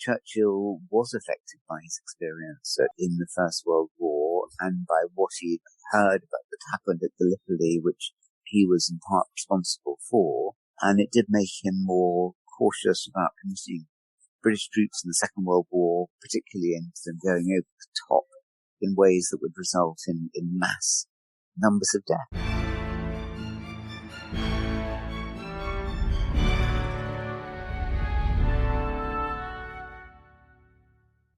Churchill was affected by his experience in the First World War and by what he'd heard about that happened at Gallipoli, which he was in part responsible for, and it did make him more cautious about permitting British troops in the Second World War, particularly into them going over the top in ways that would result in mass numbers of death.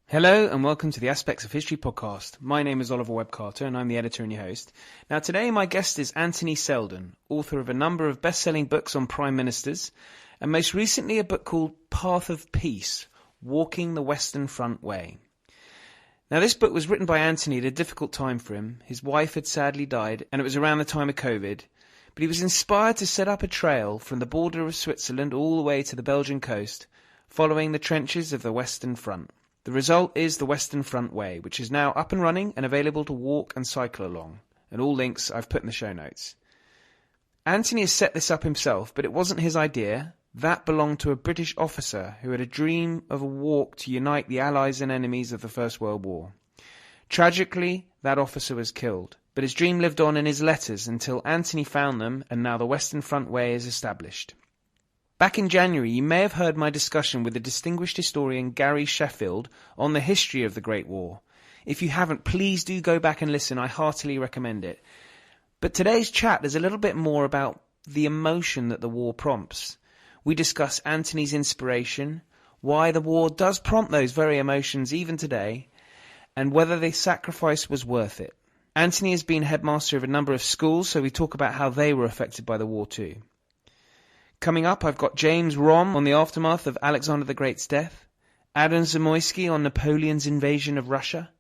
Hello and welcome to the Aspects of History podcast. My name is Oliver Webb-Carter and I'm the editor and your host. Now today my guest is Anthony Seldon, author of a number of best-selling books on prime ministers, and most recently a book called Path of Peace, Walking the Western Front Way. Now this book was written by Anthony at a difficult time for him. His wife had sadly died and it was around the time of COVID, but he was inspired to set up a trail from the border of Switzerland all the way to the Belgian coast, following the trenches of the Western Front. The result is the Western Front Way, which is now up and running and available to walk and cycle along, and all links I've put in the show notes. Anthony has set this up himself, but it wasn't his idea. That belonged to a British officer who had a dream of a walk to unite the allies and enemies of the First World War. Tragically, that officer was killed, but his dream lived on in his letters until Anthony found them, and now the Western Front Way is established. Back in January, you may have heard my discussion with the distinguished historian Gary Sheffield on the history of the Great War. If you haven't, please do go back and listen. I heartily recommend it. But today's chat is a little bit more about the emotion that the war prompts. We discuss Anthony's inspiration, why the war does prompt those very emotions even today, and whether the sacrifice was worth it. Anthony has been headmaster of a number of schools, so we talk about how they were affected by the war too. Coming up, I've got James Romm on the aftermath of Alexander the Great's death, Adam Zamoyski on Napoleon's invasion of Russia,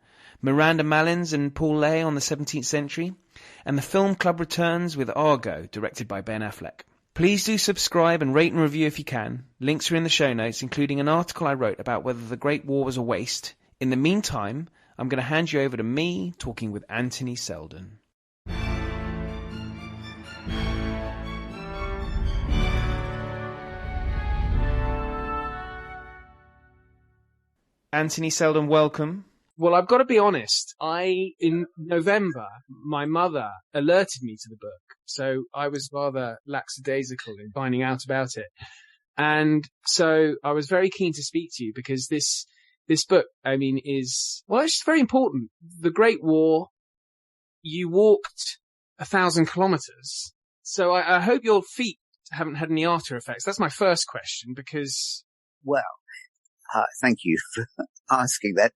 Miranda Malins and Paul Lay on the 17th century, and the Film Club returns with Argo, directed by Ben Affleck. Please do subscribe and rate and review if you can. Links are in the show notes, including an article I wrote about whether the Great War was a waste. In the meantime, I'm going to hand you over to me talking with Anthony Seldon. Anthony Seldon, welcome. Well, I've got to be honest. In November, my mother alerted me to the book, so I was rather lackadaisical in finding out about it. And so I was very keen to speak to you because this book, it's just very important. The Great War, you walked 1,000 kilometers. So I hope your feet haven't had any after effects. That's my first question because... Well, thank you for asking that.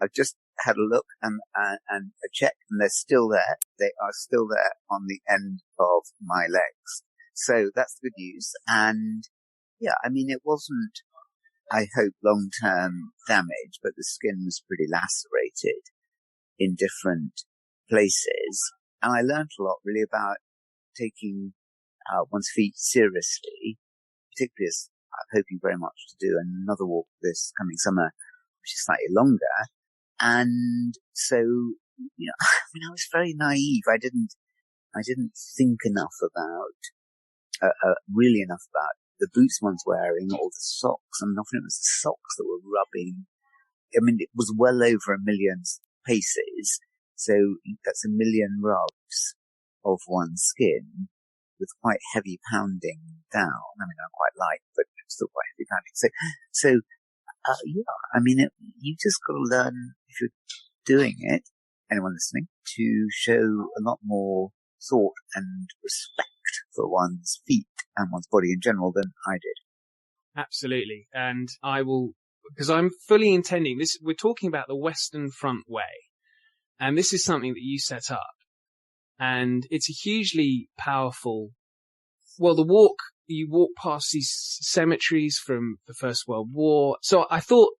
I've just had a look and a check, and they're still there. They are still there on the end of my legs. So that's good news. And yeah, it wasn't, I hope, long-term damage, but the skin was pretty lacerated in different places. And I learned a lot really about taking one's feet seriously, particularly as I'm hoping very much to do another walk this coming summer, which is slightly longer. And so, I was very naive. I didn't think enough about, really enough about the boots one's wearing or the socks. Often it was the socks that were rubbing. It was well over 1 million paces. So that's 1 million rubs of one's skin with quite heavy pounding down. I'm quite light, but it's still quite heavy pounding. You just got to learn, if you're doing it, anyone listening, to show a lot more thought and respect for one's feet and one's body in general than I did. Absolutely. And I will, because I'm fully intending this, we're talking about the Western Front Way. And this is something that you set up. And it's a hugely powerful, you walk past these cemeteries from the First World War. So I thought,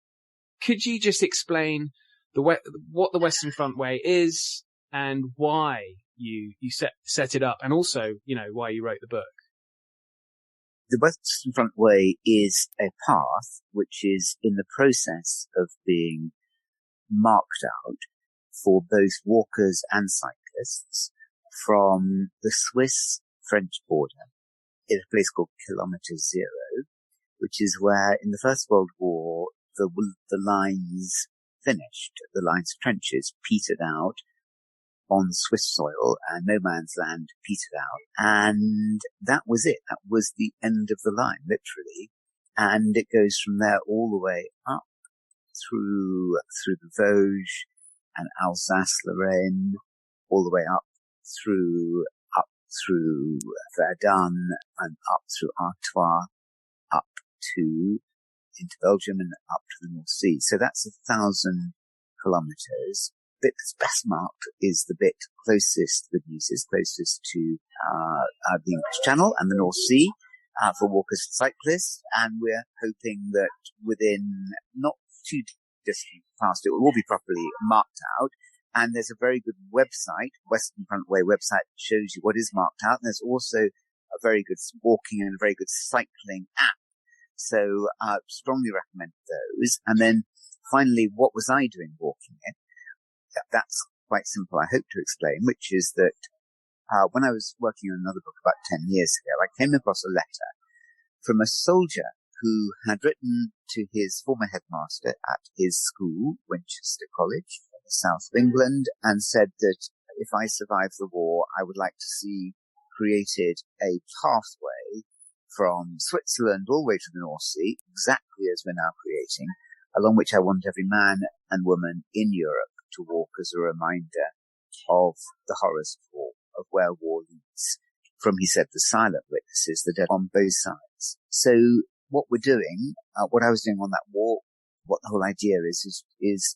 could you just explain what the Western Front Way is and why you set it up, and also, why you wrote the book? The Western Front Way is a path which is in the process of being marked out for both walkers and cyclists from the Swiss-French border in a place called Kilometre Zero, which is where in the First World War, the lines finished. The lines of trenches petered out on Swiss soil, and no man's land petered out. And that was it. That was the end of the line, literally. And it goes from there all the way up through the Vosges and Alsace-Lorraine, all the way up through Verdun and up through Artois, up into Belgium and up to the North Sea. So that's 1,000 kilometers. The bit that's best marked is the bit closest to the English Channel and the North Sea, for walkers and cyclists. And we're hoping that within not too distant past, it will all be properly marked out. And there's a very good website, Western Front Way website, that shows you what is marked out. And there's also a very good walking and a very good cycling app. So I strongly recommend those. And then finally, what was I doing walking it? That's quite simple, I hope to explain, which is that when I was working on another book about 10 years ago, I came across a letter from a soldier who had written to his former headmaster at his school, Winchester College, in the south of England, and said that if I survive the war, I would like to see created a pathway from Switzerland all the way to the North Sea, exactly as we're now creating, along which I want every man and woman in Europe to walk as a reminder of the horrors of war, of where war leads. From, he said, the silent witnesses, the dead on both sides. So what we're doing, what I was doing on that walk, what the whole idea is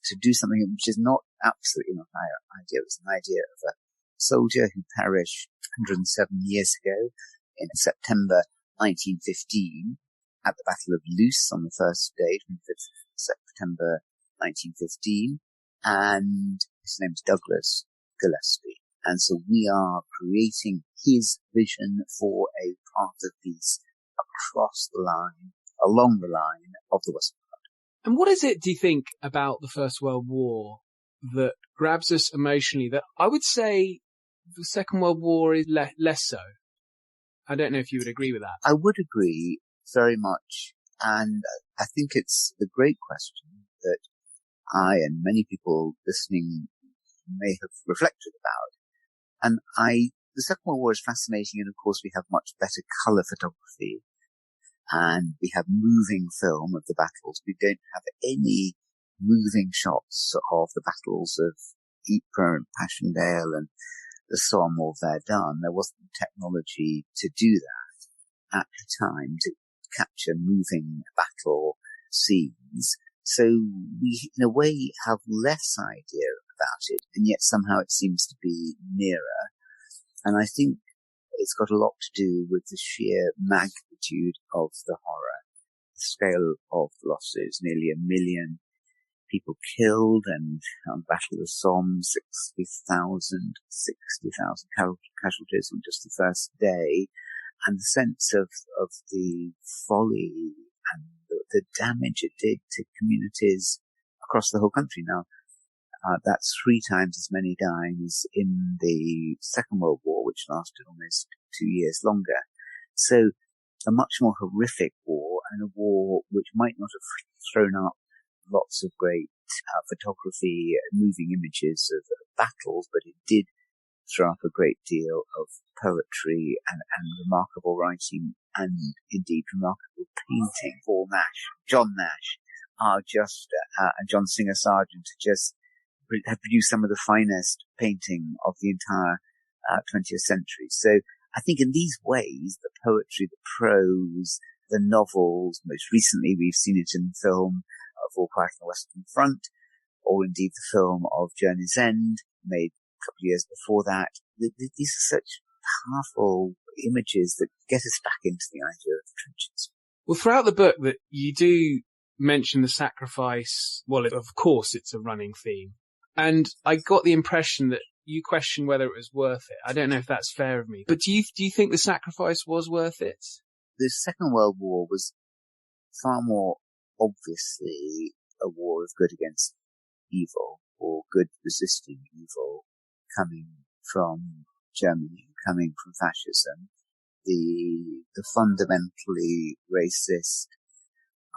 to do something which is absolutely not my idea. It was an idea of a soldier who perished 107 years ago in September 1915 at the Battle of Loos on the first day, 25th of September 1915. And his name's Douglas Gillespie. And so we are creating his vision for a path of peace across the line, along the line of the Western Front. And what is it, do you think, about the First World War that grabs us emotionally that I would say the Second World War is less so? I don't know if you would agree with that. I would agree very much. And I think it's the great question that I and many people listening may have reflected about. And the Second World War is fascinating, and of course we have much better colour photography, and we have moving film of the battles. We don't have any moving shots of the battles of Ypres and Passchendaele and the Somme or Verdun. There wasn't the technology to do that at the time, to capture moving battle scenes. So we, in a way, have less idea about it, and yet somehow it seems to be nearer. And I think it's got a lot to do with the sheer magnitude of the horror, the scale of the losses, nearly 1 million people killed, and on the Battle of the Somme, 60,000 casualties on just the first day, and the sense of the folly and the damage it did to communities across the whole country. Now, that's 3 times as many dying as in the Second World War, which lasted almost 2 years longer. So a much more horrific war, and a war which might not have thrown up lots of great photography, moving images of battles, but it did throw up a great deal of poetry and remarkable writing, and indeed remarkable painting. Paul Nash, John Nash, and John Singer Sargent just have produced some of the finest painting of the entire 20th century. So I think in these ways, the poetry, the prose, the novels, most recently we've seen it in the film of All Quiet on the Western Front, or indeed the film of Journey's End, made a couple of years before that. These are such powerful images that get us back into the idea of the trenches. Well, throughout the book that you do mention the sacrifice, well, of course it's a running theme. And I got the impression that you question whether it was worth it. I don't know if that's fair of me, but do you think the sacrifice was worth it? The Second World War was far more obviously a war of good against evil, or good resisting evil, coming from Germany, coming from fascism. The fundamentally racist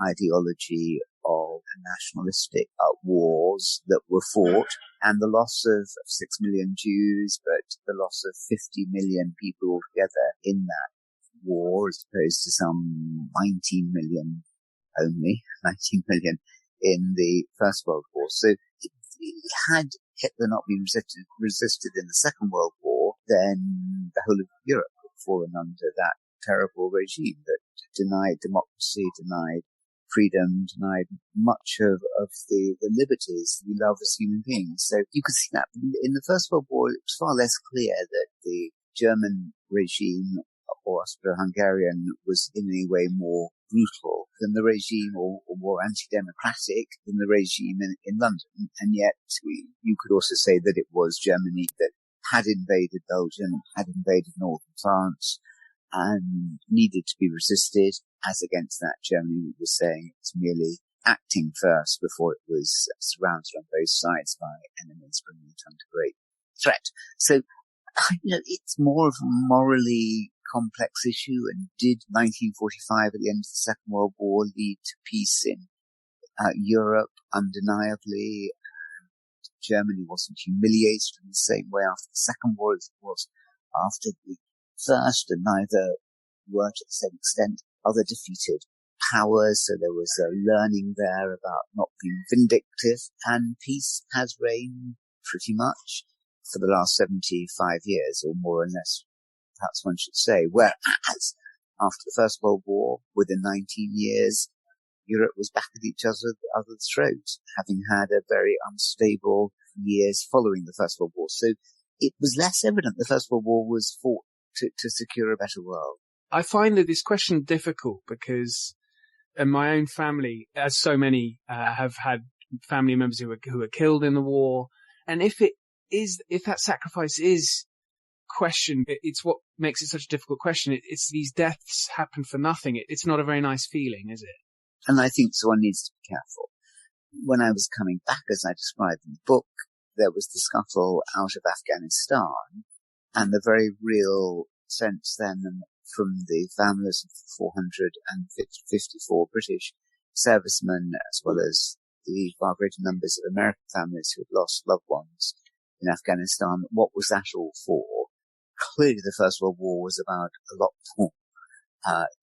ideology of nationalistic wars that were fought, and the loss of 6 million Jews, but the loss of 50 million people altogether in that war, as opposed to some 19 million only, 19 million in the First World War. So had Hitler not been resisted in the Second World War, then the whole of Europe would have fallen under that terrible regime that denied democracy, denied freedom, denied much of the liberties we love as human beings. So you could see that in the First World War, it was far less clear that the German regime or Austro-Hungarian was in any way more brutal than the regime or more anti-democratic than the regime in London. And yet you could also say that it was Germany that had invaded Belgium, had invaded northern France, and needed to be resisted. As against that, Germany was saying it was merely acting first before it was surrounded on both sides by enemies bringing it under great threat. So, it's more of a morally complex issue. And did 1945 at the end of the Second World War lead to peace in Europe? Undeniably. Germany wasn't humiliated in the same way after the Second War as it was after the First, and neither were to the same extent other defeated powers. So there was a learning there about not being vindictive, and peace has reigned pretty much for the last 75 years, or more or less, perhaps one should say. Whereas after the First World War, within 19 years, Europe was back at each other's throats, having had a very unstable years following the First World War. So it was less evident the First World War was fought to secure a better world. I find that this question difficult because in my own family, as so many have had family members who were killed in the war, and if that sacrifice is questioned, it's what makes it such a difficult question. It's these deaths happen for nothing. It's not a very nice feeling, is it? And I think so one needs to be careful. When I was coming back, as I described in the book, there was the scuttle out of Afghanistan, and the very real sense then from the families of 454 British servicemen, as well as the far greater numbers of American families who had lost loved ones in Afghanistan. What was that all for? Clearly the First World War was about a lot more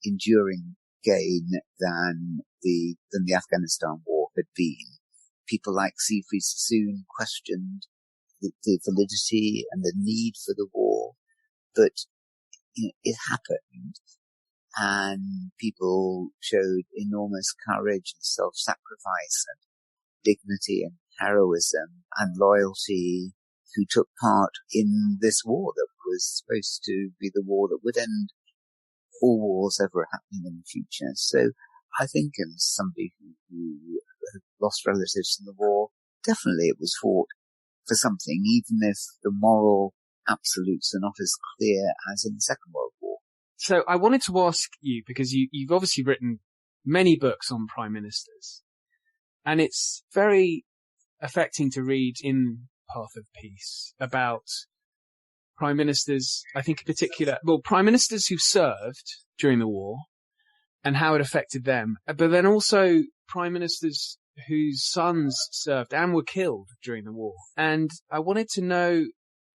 enduring gain than the Afghanistan war had been. People like Siegfried Sassoon questioned the validity and the need for the war, but it happened, and people showed enormous courage and self-sacrifice and dignity and heroism and loyalty who took part in this war that was supposed to be the war that would end all wars ever happening in the future. So I think as somebody who had lost relatives in the war, definitely it was fought for something, even if the moral absolutes are not as clear as in the Second World War. So I wanted to ask you, because you've obviously written many books on prime ministers, and it's very affecting to read in Path of Peace about prime ministers, I think in particular, prime ministers who served during the war and how it affected them, but then also prime ministers whose sons served and were killed during the war. And I wanted to know,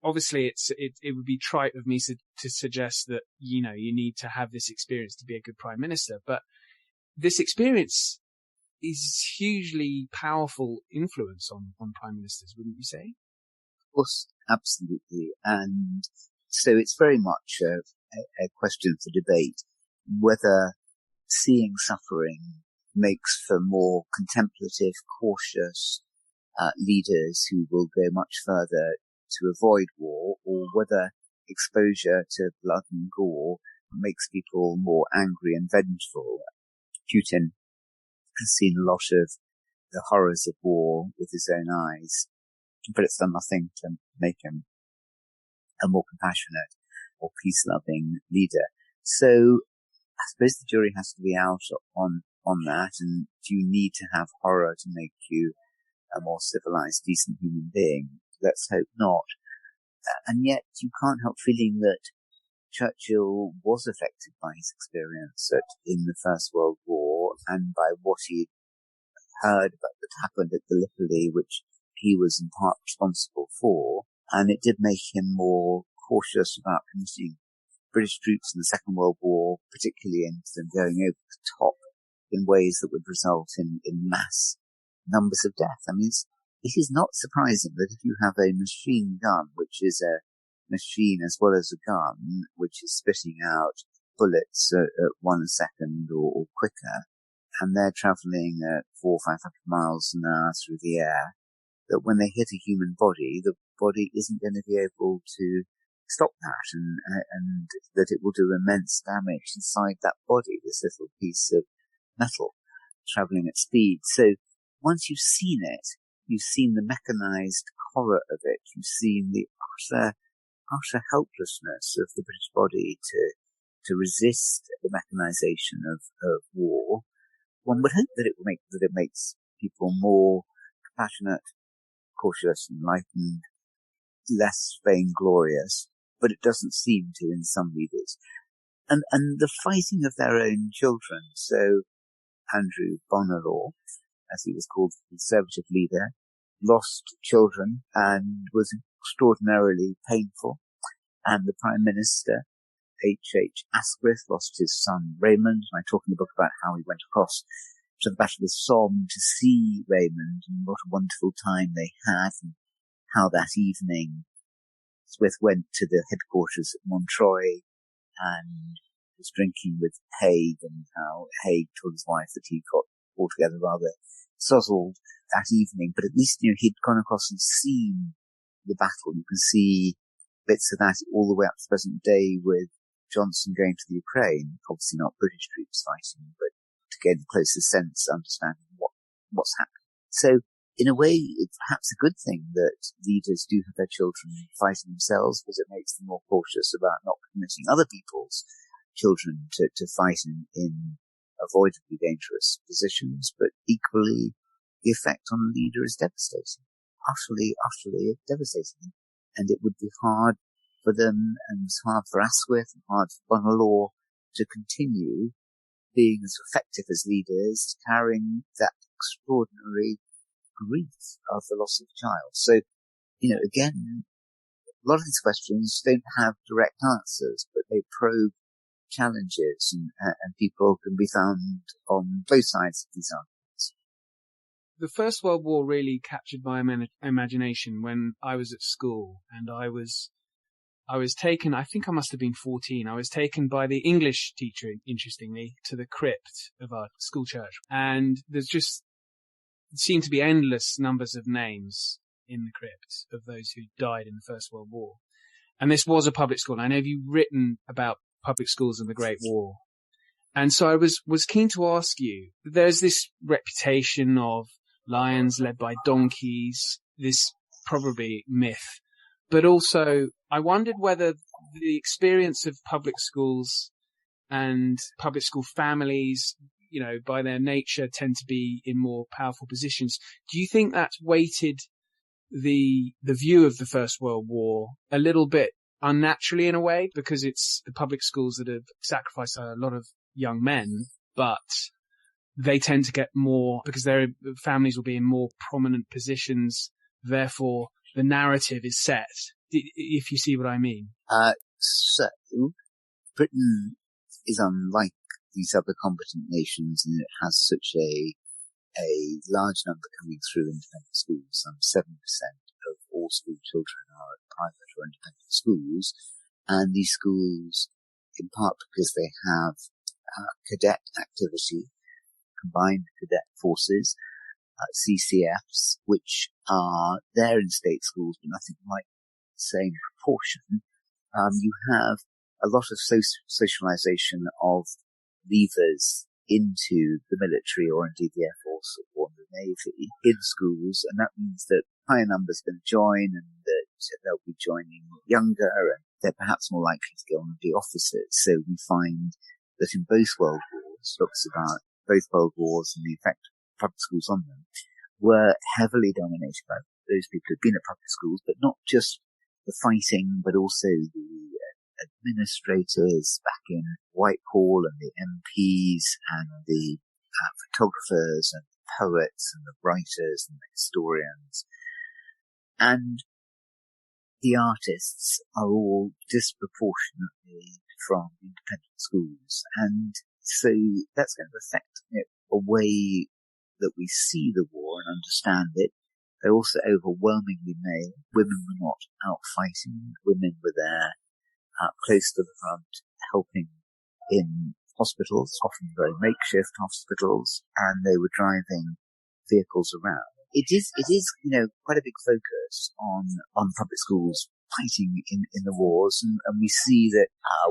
obviously it would be trite of me to suggest that, you need to have this experience to be a good prime minister, but this experience is hugely powerful influence on prime ministers, wouldn't you say? Of course, absolutely. And so it's very much a question for debate whether seeing suffering makes for more contemplative, cautious leaders who will go much further to avoid war, or whether exposure to blood and gore makes people more angry and vengeful. Putin has seen a lot of the horrors of war with his own eyes, but it's done nothing to make him a more compassionate or peace-loving leader. So I suppose the jury has to be out on that, and do you need to have horror to make you a more civilized, decent human being? Let's hope not. And yet you can't help feeling that Churchill was affected by his experience in the First World War and by what he heard about that happened at Gallipoli, which he was in part responsible for, and it did make him more cautious about committing British troops in the Second World War, particularly into them going over the top in ways that would result in mass numbers of death. I mean, it is not surprising that if you have a machine gun, which is a machine as well as a gun, which is spitting out bullets at 1 second or quicker, and they're travelling at 400 or 500 miles an hour through the air, that when they hit a human body, the body isn't going to be able to stop that, and that it will do immense damage inside that body, this little piece of metal travelling at speed. So once you've seen it, you've seen the mechanized horror of it, you've seen the utter helplessness of the British body to resist the mechanization of war. One would hope that it makes people more compassionate, cautious, enlightened, less vainglorious, but it doesn't seem to in some leaders. And the fighting of their own children. So Andrew Bonar, as he was called, the Conservative leader, lost children and was extraordinarily painful. And the Prime Minister, H.H. Asquith, lost his son Raymond. And I talk in the book about how he went across to the Battle of the Somme to see Raymond, and what a wonderful time they had, and how that evening Smith went to the headquarters at Montreuil and was drinking with Haig, and how Haig told his wife that he got altogether rather sozzled that evening. But at least, he'd gone across and seen the battle. You can see bits of that all the way up to the present day with Johnson going to the Ukraine, obviously not British troops fighting, but to get a closer sense, understanding what's happening. So in a way, it's perhaps a good thing that leaders do have their children fighting themselves, because it makes them more cautious about not committing other people's children to fight in avoidably dangerous positions. But equally, the effect on a leader is devastating. Utterly devastating. And it would be hard for them, and it's hard for Asquith, and hard for Bonar to continue being as effective as leaders, carrying that extraordinary grief of the loss of a child. So, again, a lot of these questions don't have direct answers, but they probe challenges, and people can be found on both sides of these arguments. The First World War really captured my imagination when I was at school, and I was taken, I think I must have been 14, I was taken by the English teacher, interestingly, to the crypt of our school church. And there's just seemed to be endless numbers of names in the crypt of those who died in the First World War. And this was a public school. I know you've written about public schools in the Great War. And so I was keen to ask you, there's this reputation of lions led by donkeys, this probably myth, but also I wondered whether the experience of public schools and public school families, by their nature tend to be in more powerful positions. Do you think that's weighted the view of the First World War a little bit unnaturally in a way, because it's the public schools that have sacrificed a lot of young men, but they tend to get more because their families will be in more prominent positions. Therefore, the narrative is set, if you see what I mean. So Britain is unlike these other competent nations, and it has such a large number coming through independent schools. Some 7% of all school children are at private or independent schools, and these schools, in part because they have cadet activity, combined cadet forces, CCFs, which are there in state schools, but nothing like the same proportion. You have a lot of socialization of leavers into the military, or indeed the Air Force or the Navy, in schools, and that means that higher numbers are going to join, and that they'll be joining younger, and they're perhaps more likely to go on and be officers. So we find that in both world wars, talks about both world wars and the effect of public schools on them, were heavily dominated by those people who'd been at public schools, but not just the fighting, but also the administrators back in Whitehall, and the MPs, and the photographers and poets and the writers and the historians. And the artists are all disproportionately from independent schools. And so that's going to affect a way that we see the war and understand it. They're also overwhelmingly male. Women were not out fighting. Women were there close to the front, helping in hospitals, often very makeshift hospitals, and they were driving vehicles around. It is, quite a big focus on public schools fighting in the wars, and we see that,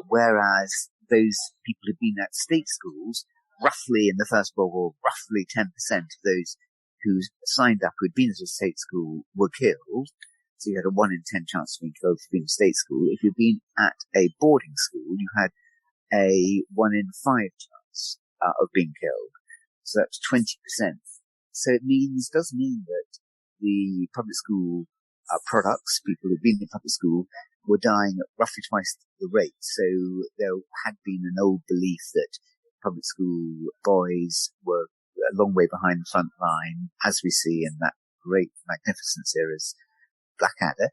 whereas those people who've been at state schools, roughly in the First World War, roughly 10% of those who signed up who'd been at a state school were killed. So you had a 1 in 10 chance of being killed if you'd been at state school. If you'd been at a boarding school, you had a 1 in 5 chance of being killed. So that's 20%. So it does mean that the public school products, people who've been in public school, were dying at roughly twice the rate. So there had been an old belief that public school boys were a long way behind the front line, as we see in that great, magnificent series, Blackadder,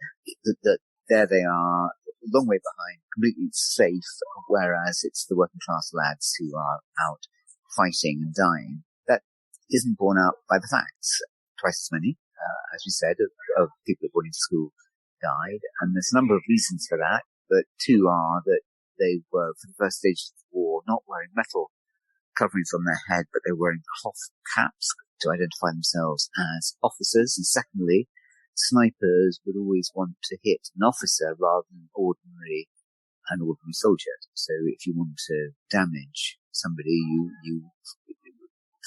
that there they are, a long way behind, completely safe, whereas it's the working class lads who are out fighting and dying. That isn't borne out by the facts. Twice as many, as you said, of people at boarding school died, and there's a number of reasons for that, but two are that they were, for the first stage of the war, not wearing metal coverings on their head, but they were wearing cloth caps to identify themselves as officers, and secondly, snipers would always want to hit an officer rather than an ordinary soldier. So if you want to damage somebody, you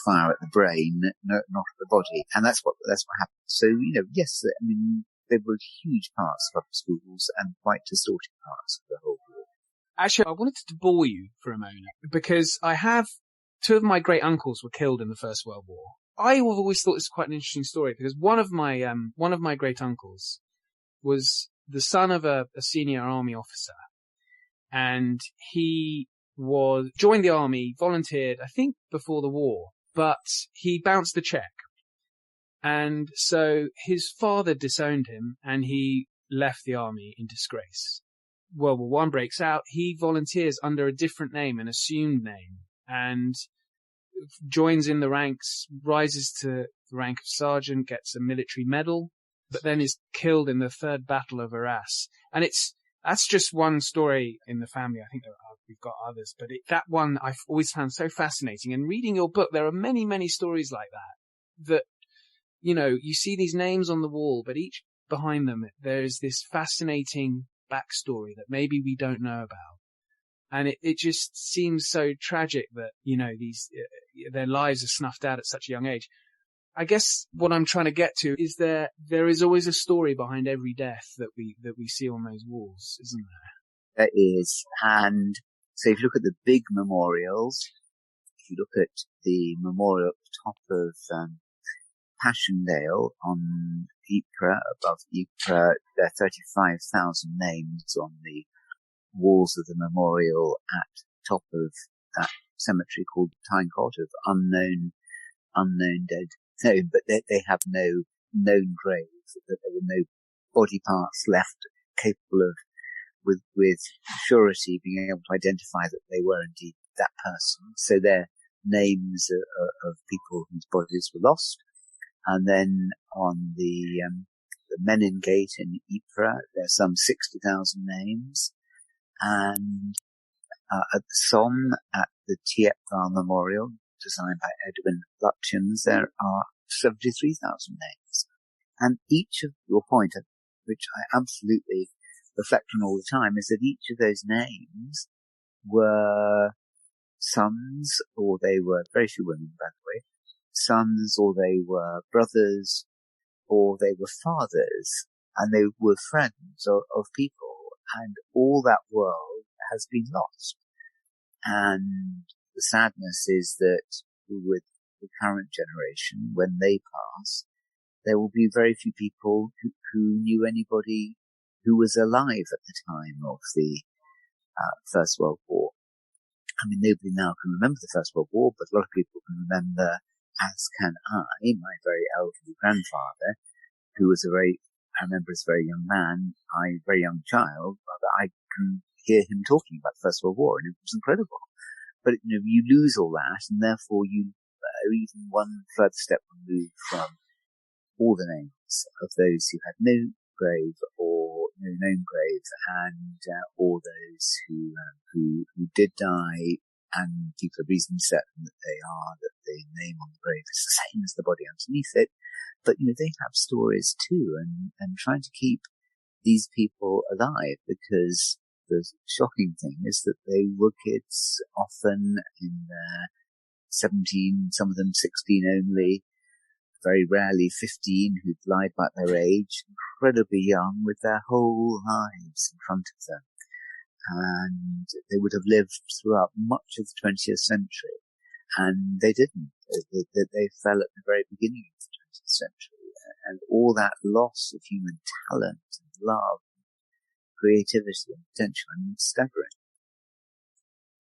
fire at the brain, not at the body, and that's what happened. So yes, I mean they were huge parts of public schools and quite distorted parts of the whole war. Actually, I wanted to bore you for a moment because I have two of my great uncles were killed in the First World War. I have always thought this was quite an interesting story because one of my great uncles was the son of a senior army officer, and he joined the army, volunteered, I think before the war, but he bounced the check. And so his father disowned him and he left the army in disgrace. World War I breaks out. He volunteers under a different name, an assumed name, and joins in the ranks, rises to the rank of sergeant, gets a military medal, but then is killed in the Third Battle of Arras. And that's just one story in the family. I think we've got others, but that one I've always found so fascinating. And reading your book, there are many, many stories like that, you see these names on the wall, but each behind them, there's this fascinating backstory that maybe we don't know about. And it just seems so tragic that, their lives are snuffed out at such a young age. I guess what I'm trying to get to is there is always a story behind every death that we see on those walls, isn't there? There is. And so if you look at the big memorials, if you look at the memorial at the top of Passchendaele on Ypres, above Ypres, there are 35,000 names on the walls of the memorial at the top of that cemetery called Tynecott of unknown dead. No, but they have no known graves. There were no body parts left capable of, with surety, being able to identify that they were indeed that person. So they're names of people whose bodies were lost. And then on the Menin Gate in Ypres, there's some 60,000 names. And at the Somme, at the Thiepval Memorial, designed by Edwin Lutyens, there are 73,000 names. And each of your point, which I absolutely reflect on all the time, is that each of those names were sons, or they were, very few women, by the way, sons, or they were brothers, or they were fathers, and they were friends of people, and all that world has been lost. And the sadness is that with the current generation, when they pass, there will be very few people who knew anybody who was alive at the time of the First World War. I mean, nobody now can remember the First World War, but a lot of people can remember as can I. My very elderly grandfather, who was I remember as a very young man, a very young child, but I can hear him talking about the First World War, and it was incredible. But, you lose all that, and therefore you are even one further step removed from all the names of those who had no grave or no known grave, and all those who did die, and people have reason certain that the name on the grave is the same as the body underneath it. But, they have stories too, and trying to keep these people alive, because the shocking thing is that they were kids, often in their 17, some of them 16 only, very rarely 15, who'd lied about their age, incredibly young, with their whole lives in front of them. And they would have lived throughout much of the 20th century, and they didn't. They fell at the very beginning of the 20th century, and all that loss of human talent and love, creativity and potential, it's staggering.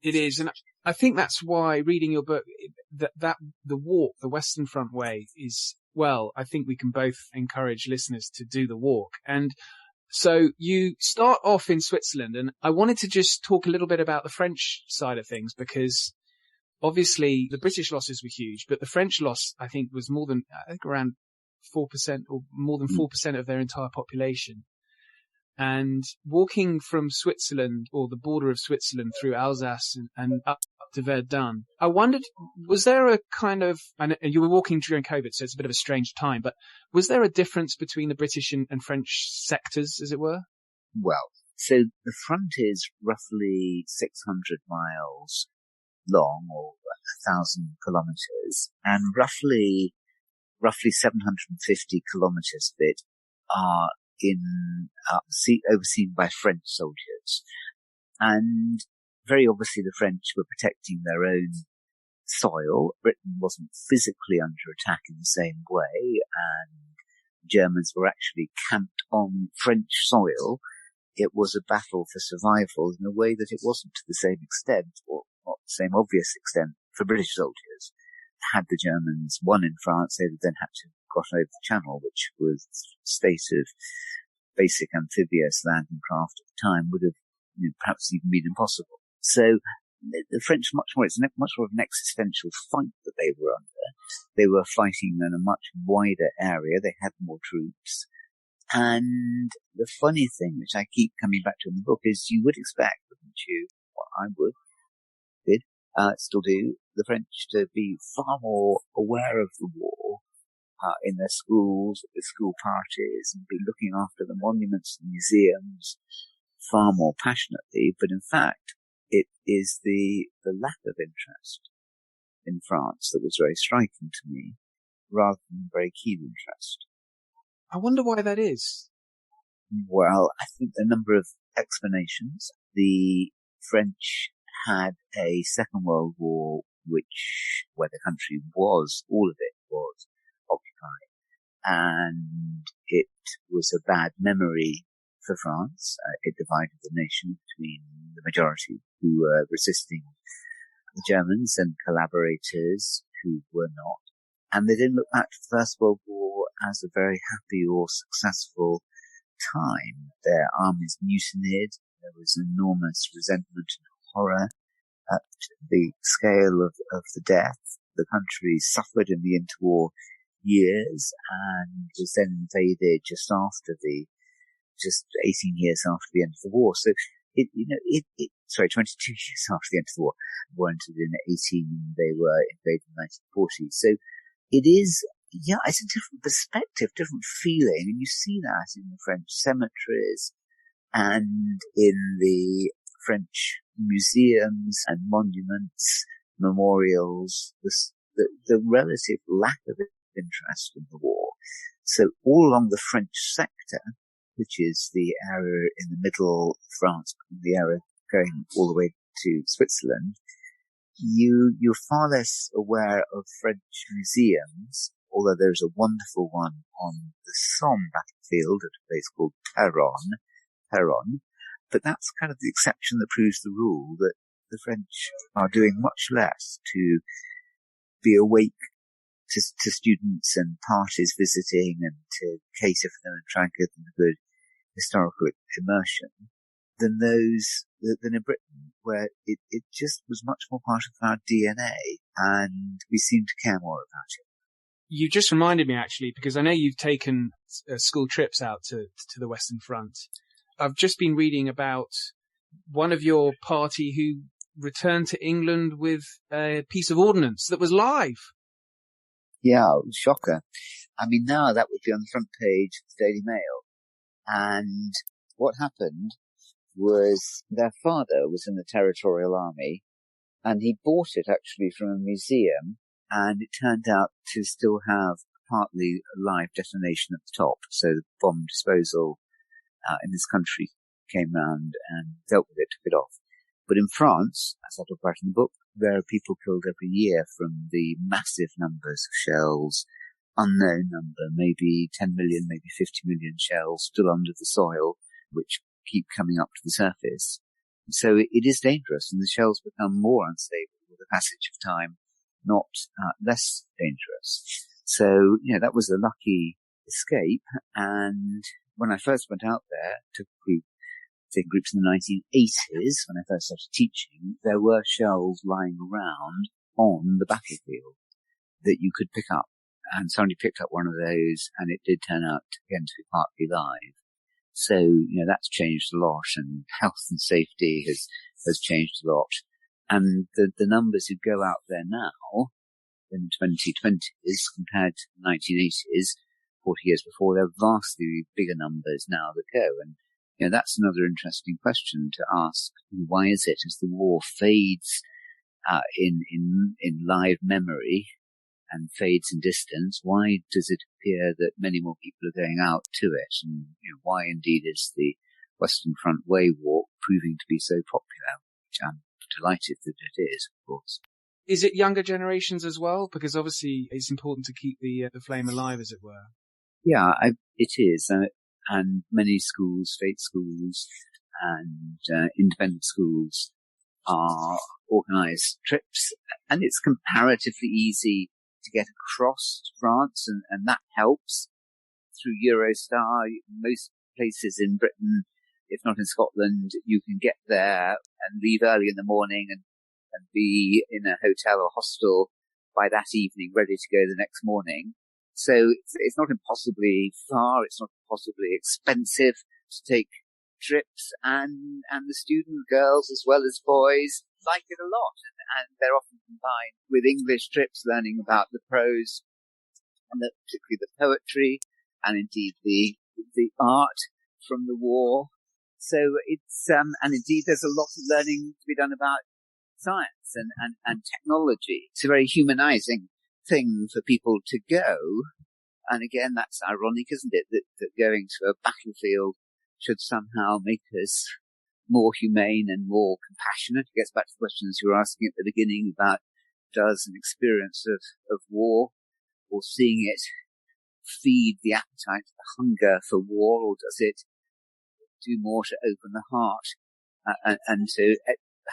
It is, and I think that's why reading your book, that the walk, the Western Front Way, is, well, I think we can both encourage listeners to do the walk. And so you start off in Switzerland, and I wanted to just talk a little bit about the French side of things, because obviously the British losses were huge, but the French loss, I think, was around 4% or more than 4% of their entire population. And walking from Switzerland, or the border of Switzerland, through Alsace and up to Verdun, I wondered, was there a kind of, and you were walking during COVID, so it's a bit of a strange time, but was there a difference between the British and French sectors, as it were? Well, so the front is roughly 600 miles long, or 1,000 kilometers, and roughly 750 kilometers of it are overseen by French soldiers. And very obviously the French were protecting their own soil. Britain wasn't physically under attack in the same way, and Germans were actually camped on French soil. It was a battle for survival in a way that it wasn't to the same extent, or not the same obvious extent, for British soldiers. Had the Germans won in France, they would then have to have got over the Channel, which was the state of basic amphibious landing craft at the time, would have perhaps even been impossible. So the French, it's much more of an existential fight that they were under. They were fighting in a much wider area. They had more troops. And the funny thing, which I keep coming back to in the book, is you would expect, wouldn't you, I still do, the French to be far more aware of the war in their schools, at the school parties, and be looking after the monuments and museums far more passionately. But in fact, it is the lack of interest in France that was very striking to me, rather than very keen interest. I wonder why that is. Well, I think there are a number of explanations. The French had a Second World War, where the country was, all of it was occupied, and it was a bad memory for France. It divided the nation between the majority who were resisting the Germans and collaborators who were not. And they didn't look back to the First World War as a very happy or successful time. Their armies mutinied. There was enormous resentment and horror at the scale of the death. The country suffered in the interwar years and was then invaded just 18 years after the end of the war. So 22 years after the end of the war. The war ended in 18, they were invaded in 1940. So it is, it's a different perspective, different feeling, and you see that in the French cemeteries and in the French museums and monuments, memorials, the relative lack of interest in the war. So all along the French sector, which is the area in the middle of France, the area going all the way to Switzerland, you're far less aware of French museums, although there's a wonderful one on the Somme battlefield at a place called Peronne. But that's kind of the exception that proves the rule, that the French are doing much less to be awake to students and parties visiting and to cater for them and try and give them a good historical immersion than in Britain, where it just was much more part of our DNA and we seem to care more about it. You just reminded me, actually, because I know you've taken school trips out to the Western Front. I've just been reading about one of your party who returned to England with a piece of ordnance that was live. Yeah, shocker. I mean, now that would be on the front page of the Daily Mail. And what happened was their father was in the Territorial Army and he bought it actually from a museum, and it turned out to still have partly a live detonation at the top. So the bomb disposal in this country came round and dealt with it, took it off. But in France, as I talk about in the book, there are people killed every year from the massive numbers of shells, unknown number, maybe 10 million, maybe 50 million shells still under the soil, which keep coming up to the surface. So it is dangerous, and the shells become more unstable with the passage of time, not less dangerous. So, that was a lucky escape. And when I first went out there, took groups in the 1980s, when I first started teaching, there were shells lying around on the battlefield that you could pick up. And somebody picked up one of those, and it did turn out, again, to be partly live. So, that's changed a lot, and health and safety has changed a lot. And the numbers who go out there now, in the 2020s, compared to the 1980s, 40 years before, there are vastly bigger numbers now that go. And, that's another interesting question to ask. Why is it, as the war fades in live memory and fades in distance, why does it appear that many more people are going out to it? And why indeed is the Western Front Way walk proving to be so popular, which I'm delighted that it is, of course. Is it younger generations as well? Because obviously it's important to keep the flame alive, as it were. Yeah, it is. And many schools, state schools and independent schools are organised trips, and it's comparatively easy to get across to France, and that helps through Eurostar. Most places in Britain, if not in Scotland, you can get there and leave early in the morning and be in a hotel or hostel by that evening, ready to go the next morning. So it's not impossibly far, it's not impossibly expensive to take trips, and the student girls as well as boys like it a lot, and they're often combined with English trips, learning about the prose and particularly the poetry and indeed the art from the war. So it's and indeed there's a lot of learning to be done about science and technology. It's a very humanizing thing for people to go. And again, that's ironic, isn't it, that going to a battlefield should somehow make us more humane and more compassionate. It gets back to the questions you were asking at the beginning about, does an experience of war or seeing it feed the appetite, the hunger for war, or does it do more to open the heart and to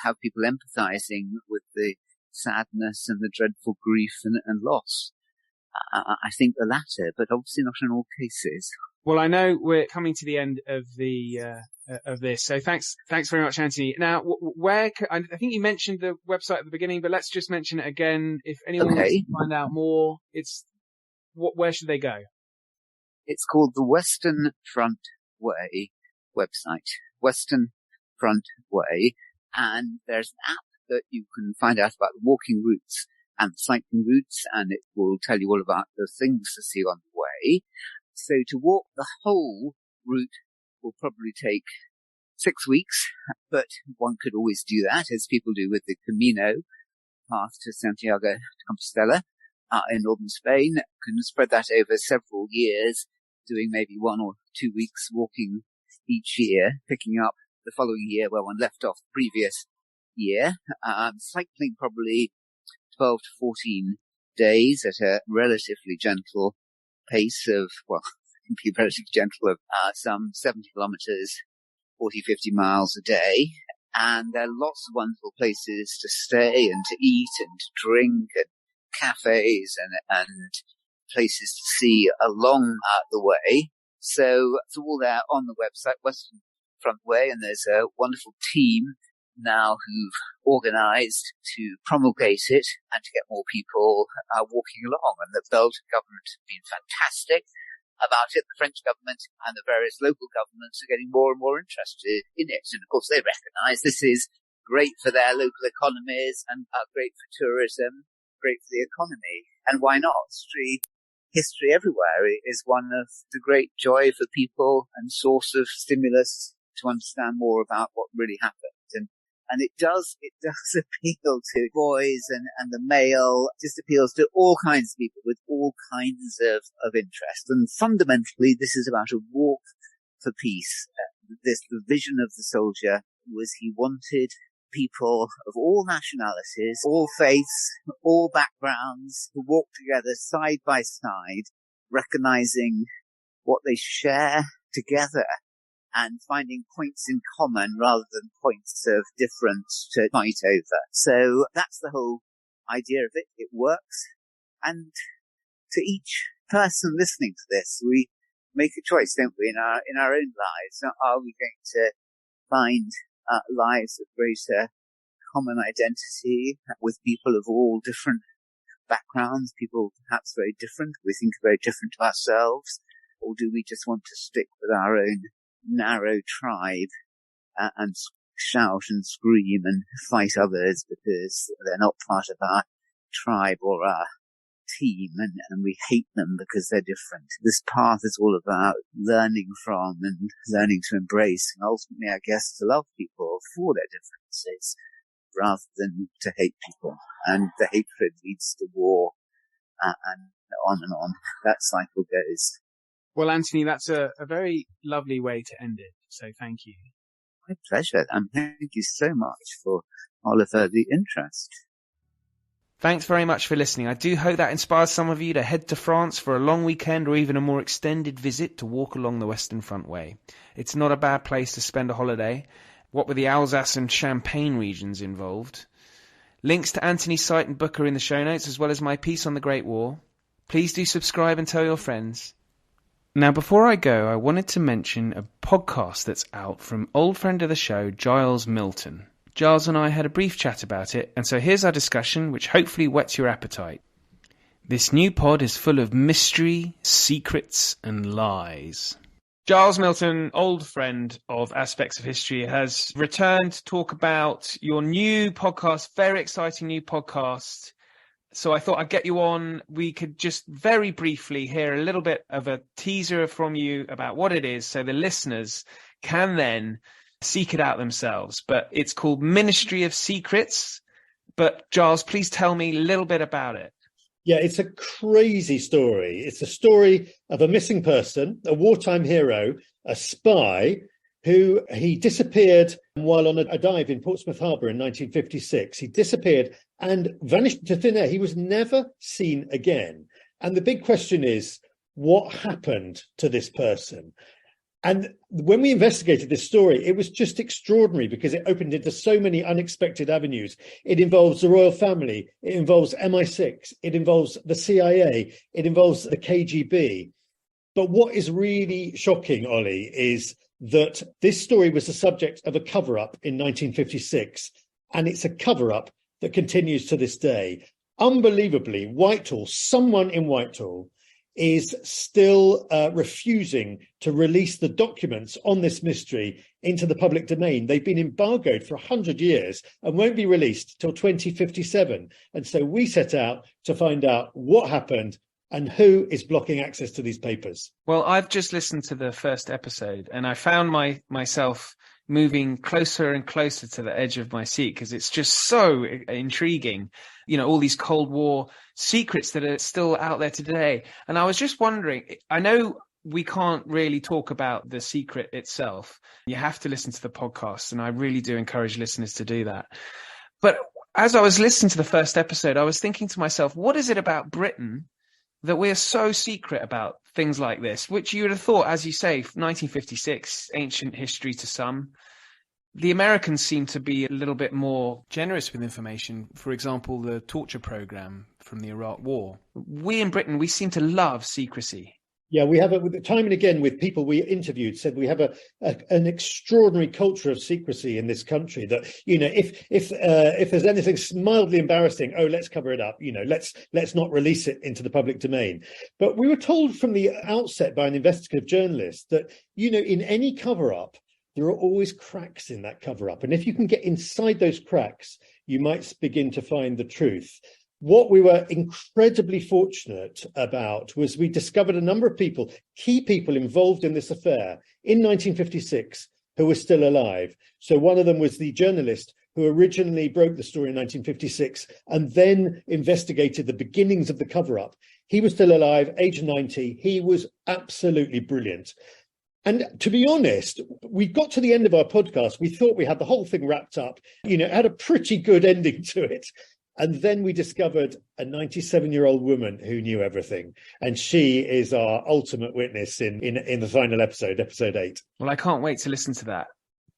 have people empathizing with the sadness and the dreadful grief and loss? I think the latter, but obviously not in all cases. Well, I know we're coming to the end of of this, so thanks very much, Anthony. Now, I think you mentioned the website at the beginning, but let's just mention it again. If anyone wants to find out more, where should they go? It's called the Western Front Way website, Western Front Way, and there's an app that you can find out about the walking routes and cycling routes, and it will tell you all about the things to see on the way. So to walk the whole route will probably take 6 weeks, but one could always do that, as people do with the Camino path to Santiago de Compostela in northern Spain. Can spread that over several years, doing maybe 1 or 2 weeks walking each year, picking up the following year where one left off the previous year. Cycling probably 12 to 14 days at a relatively gentle pace of, be relatively gentle, of some 70 kilometers, 40, 50 miles a day. And there are lots of wonderful places to stay and to eat and to drink and cafes and places to see along the way. So it's all there on the website, Western Front Way, and there's a wonderful team now who've organised to promulgate it and to get more people walking along. And the Belgian government has been fantastic about it. The French government and the various local governments are getting more and more interested in it. And of course they recognise this is great for their local economies and great for tourism, great for the economy. And why not? History everywhere is one of the great joy for people and source of stimulus to understand more about what really happened. And it does appeal to boys and the male, just appeals to all kinds of people with all kinds of interest. And fundamentally, this is about a walk for peace. The vision of the soldier was he wanted people of all nationalities, all faiths, all backgrounds to walk together side by side, recognizing what they share together and finding points in common rather than points of difference to fight over. So that's the whole idea of it. It works. And to each person listening to this, we make a choice, don't we, in our own lives? Are we going to find lives of greater common identity with people of all different backgrounds, people perhaps very different, we think very different to ourselves? Or do we just want to stick with our own narrow tribe and shout and scream and fight others because they're not part of our tribe or our team, and we hate them because they're different? This path is all about learning from and learning to embrace and ultimately, I guess, to love people for their differences rather than to hate people. And the hatred leads to war and on. That cycle goes. Well, Anthony, that's a very lovely way to end it. So thank you. My pleasure. And thank you so much for, Oliver, the interest. Thanks very much for listening. I do hope that inspires some of you to head to France for a long weekend or even a more extended visit to walk along the Western Front Way. It's not a bad place to spend a holiday. What with the Alsace and Champagne regions involved. Links to Anthony's site and book are in the show notes, as well as my piece on the Great War. Please do subscribe and tell your friends. Now, before I go, I wanted to mention a podcast that's out from old friend of the show, Giles Milton. Giles and I had a brief chat about it, and so here's our discussion, which hopefully whets your appetite. This new pod is full of mystery, secrets, and lies. Giles Milton, old friend of Aspects of History, has returned to talk about your new podcast, very exciting new podcast. So I thought I'd get you on. We could just very briefly hear a little bit of a teaser from you about what it is, so the listeners can then seek it out themselves. But it's called Ministry of Secrets. But Giles, please tell me a little bit about it. Yeah, it's a crazy story. It's a story of a missing person, a wartime hero, a spy, who he disappeared while on a dive in Portsmouth Harbour in 1956. He disappeared and vanished into thin air. He was never seen again. And the big question is, what happened to this person? And when we investigated this story, it was just extraordinary because it opened into so many unexpected avenues. It involves the royal family. It involves MI6. It involves the CIA. It involves the KGB. But what is really shocking, Ollie, is that this story was the subject of a cover-up in 1956, and it's a cover-up that continues to this day. Unbelievably, Whitehall, someone in Whitehall, is still refusing to release the documents on this mystery into the public domain. They've been embargoed for 100 years and won't be released till 2057. And so we set out to find out what happened and who is blocking access to these papers. Well, I've just listened to the first episode and I found myself moving closer and closer to the edge of my seat because it's just so intriguing. You know, all these Cold War secrets that are still out there today. And I was just wondering, I know we can't really talk about the secret itself. You have to listen to the podcast, and I really do encourage listeners to do that. But as I was listening to the first episode, I was thinking to myself, what is it about Britain that we're so secret about things like this, which you would have thought, as you say, 1956, ancient history to some. The Americans seem to be a little bit more generous with information. For example, the torture program from the Iraq War. We in Britain, we seem to love secrecy. Yeah, we have time and again with people we interviewed said we have an extraordinary culture of secrecy in this country. That if there's anything mildly embarrassing, let's cover it up. Let's not release it into the public domain. But we were told from the outset by an investigative journalist that in any cover up, there are always cracks in that cover up, and if you can get inside those cracks, you might begin to find the truth. What we were incredibly fortunate about was we discovered a number of people, key people involved in this affair in 1956 who were still alive. So one of them was the journalist who originally broke the story in 1956 and then investigated the beginnings of the cover-up. He was still alive, age 90. He was absolutely brilliant. And to be honest, we got to the end of our podcast. We thought we had the whole thing wrapped up. It had a pretty good ending to it. And then we discovered a 97-year-old woman who knew everything. And she is our ultimate witness in the final episode 8. Well, I can't wait to listen to that.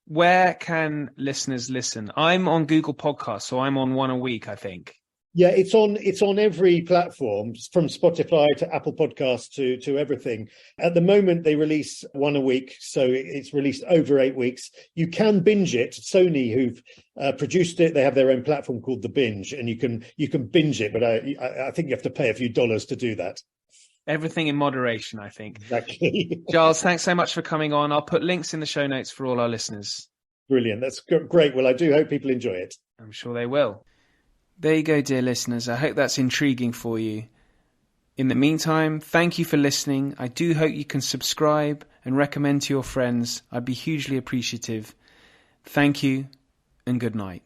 Where can listeners listen? I'm on Google Podcasts, so I'm on one a week, I think. Yeah, it's on every platform, from Spotify to Apple Podcasts to everything. At the moment, they release one a week, so it's released over 8 weeks. You can binge it. Sony, who've produced it, they have their own platform called The Binge, and you can binge it, but I think you have to pay a few dollars to do that. Everything in moderation, I think. Exactly. Giles, thanks so much for coming on. I'll put links in the show notes for all our listeners. Brilliant. That's great. Well, I do hope people enjoy it. I'm sure they will. There you go, dear listeners. I hope that's intriguing for you. In the meantime, thank you for listening. I do hope you can subscribe and recommend to your friends. I'd be hugely appreciative. Thank you and good night.